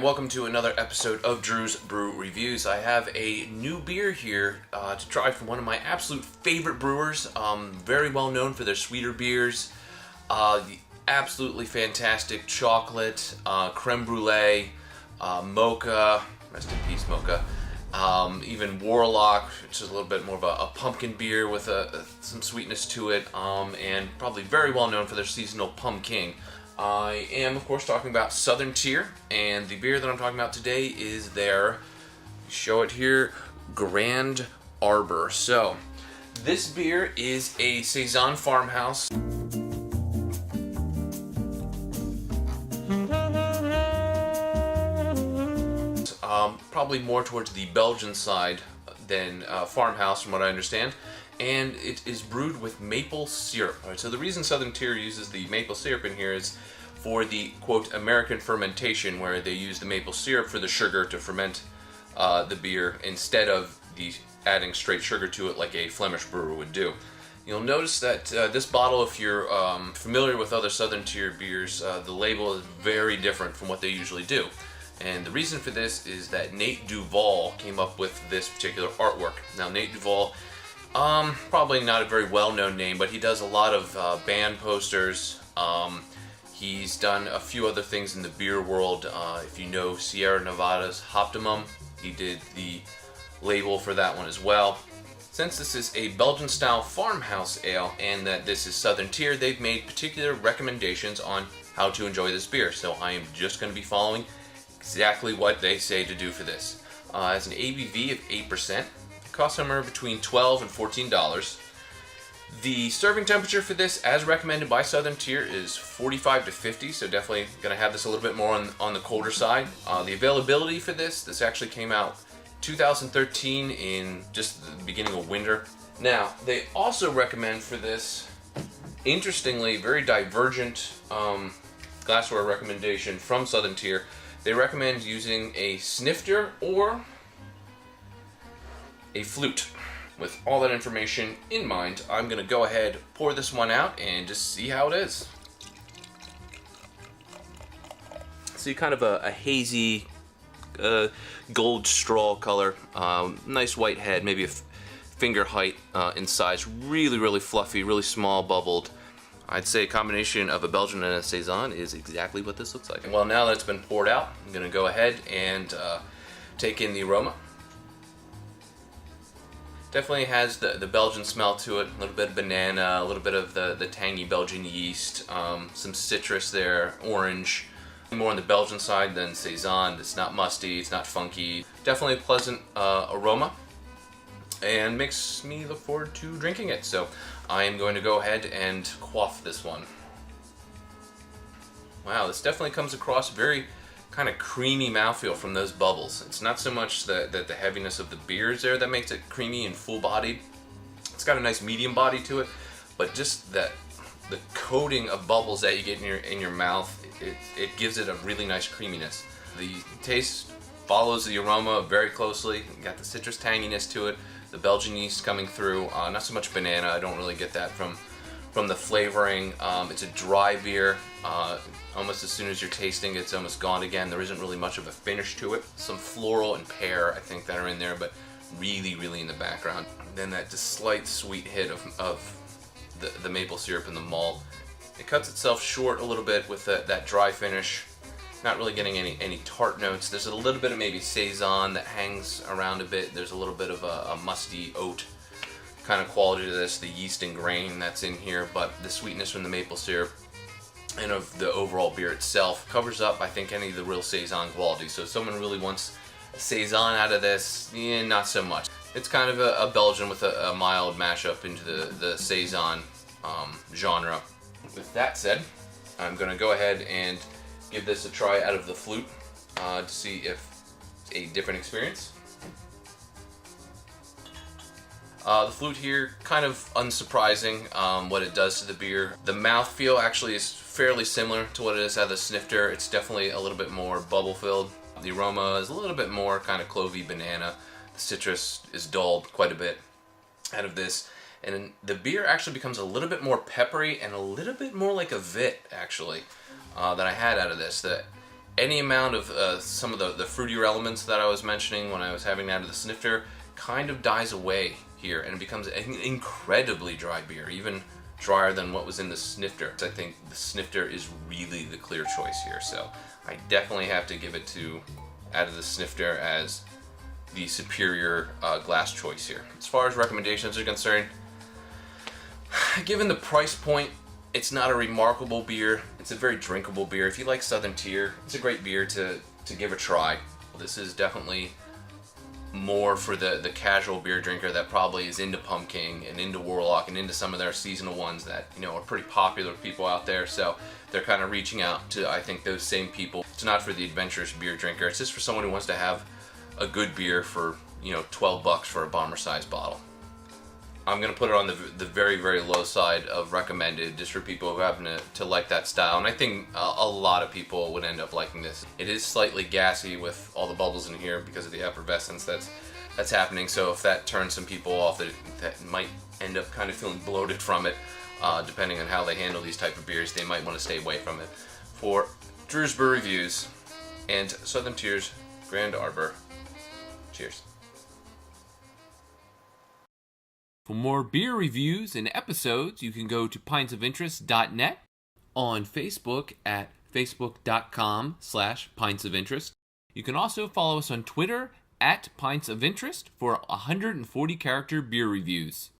welcome to another episode of Drew's Brew Reviews. I have a new beer here to try from one of my absolute favorite brewers. Very well known for their sweeter beers. The absolutely fantastic chocolate, creme brulee, Mokah, rest in peace Mokah. Even Warlock, which is a little bit more of a pumpkin beer with some sweetness to it, and probably very well known for their seasonal pumpkin. I am, of course, talking about Southern Tier, and the beer that I'm talking about today is their, show it here, Grand Arbor. So, this beer is a Saison Farmhouse. Probably more towards the Belgian side than Farmhouse, from what I understand. And it is brewed with maple syrup. Right, so the reason Southern Tier uses the maple syrup in here is for the, quote, American fermentation, where they use the maple syrup for the sugar to ferment the beer instead of adding straight sugar to it like a Flemish brewer would do. You'll notice that this bottle, if you're familiar with other Southern Tier beers, the label is very different from what they usually do. And the reason for this is that Nate Duval came up with this particular artwork. Now, Nate Duval, probably not a very well-known name, but he does a lot of band posters. He's done a few other things in the beer world. If you know Sierra Nevada's Optimum, he did the label for that one as well. Since this is a Belgian-style farmhouse ale and that this is Southern Tier, they've made particular recommendations on how to enjoy this beer. So I am just going to be following exactly what they say to do for this. It has an ABV of 8%. It costs somewhere between $12 and $14. The serving temperature for this, as recommended by Southern Tier, is 45 to 50, so definitely going to have this a little bit more on the colder side. The availability for this actually came out 2013 in just the beginning of winter. Now, they also recommend for this, interestingly, very divergent glassware recommendation from Southern Tier. They recommend using a snifter or a flute. With all that information in mind, I'm going to go ahead, pour this one out, and just see how it is. See, kind of a hazy gold straw color, nice white head, maybe a finger height in size, really fluffy, really small bubbled. I'd say a combination of a Belgian and a Saison is exactly what this looks like. Well, now that it's been poured out, I'm going to go ahead and take in the aroma. Definitely has the Belgian smell to it, a little bit of banana, a little bit of the tangy Belgian yeast, some citrus there, orange. More on the Belgian side than Saison. It's not musty, it's not funky. Definitely a pleasant aroma, and makes me look forward to drinking it. So I am going to go ahead and quaff this one. Wow, this definitely comes across very kind of creamy mouthfeel from those bubbles. It's not so much the heaviness of the beers there that makes it creamy and full-bodied. It's got a nice medium body to it, but just the coating of bubbles that you get in your mouth, it gives it a really nice creaminess. The taste follows the aroma very closely. You got the citrus tanginess to it, the Belgian yeast coming through. Not so much banana. I don't really get that from the flavoring. It's a dry beer. Almost as soon as you're tasting it's almost gone again. There isn't really much of a finish to it. Some floral and pear, I think, that are in there, but really in the background. And then that just slight sweet hit of the maple syrup and the malt. It cuts itself short a little bit with that dry finish. Not really getting any tart notes. There's a little bit of maybe Saison that hangs around a bit. There's a little bit of a musty oat kind of quality to this, the yeast and grain that's in here, but the sweetness from the maple syrup and of the overall beer itself covers up, I think, any of the real Saison quality. So if someone really wants a Saison out of this, not so much. It's kind of a Belgian with a mild mashup into the Saison genre. With that said, I'm going to go ahead and give this a try out of the flute to see if it's a different experience. The flute here, kind of unsurprising what it does to the beer. The mouthfeel actually is fairly similar to what it is out of the snifter. It's definitely a little bit more bubble filled. The aroma is a little bit more kind of clovey banana. The citrus is dulled quite a bit out of this. And the beer actually becomes a little bit more peppery and a little bit more like a Vit, actually, that I had out of this. any amount of some of the fruitier elements that I was mentioning when I was having that of the snifter kind of dies away here, and it becomes an incredibly dry beer, even drier than what was in the snifter. I think the snifter is really the clear choice here, so I definitely have to give it to out of the snifter as the superior glass choice here. As far as recommendations are concerned, given the price point, it's not a remarkable beer. It's a very drinkable beer. If you like Southern Tier, it's a great beer to give a try. This is definitely more for the casual beer drinker that probably is into Pumpkin and into Warlock and into some of their seasonal ones that, you know, are pretty popular with people out there. So they're kind of reaching out to, I think, those same people. It's not for the adventurous beer drinker. It's just for someone who wants to have a good beer for, you know, $12 for a bomber-sized bottle. I'm going to put it on the very, very low side of recommended, just for people who happen to like that style. And I think a lot of people would end up liking this. It is slightly gassy with all the bubbles in here because of the effervescence that's happening. So if that turns some people off, that might end up kind of feeling bloated from it, depending on how they handle these type of beers, they might want to stay away from it. For Drew's Brew Reviews and Southern Tier's Grand Arbor, cheers. For more beer reviews and episodes, you can go to pintsofinterest.net, on Facebook at facebook.com/pintsofinterest. You can also follow us on Twitter at pintsofinterest for 140-character beer reviews.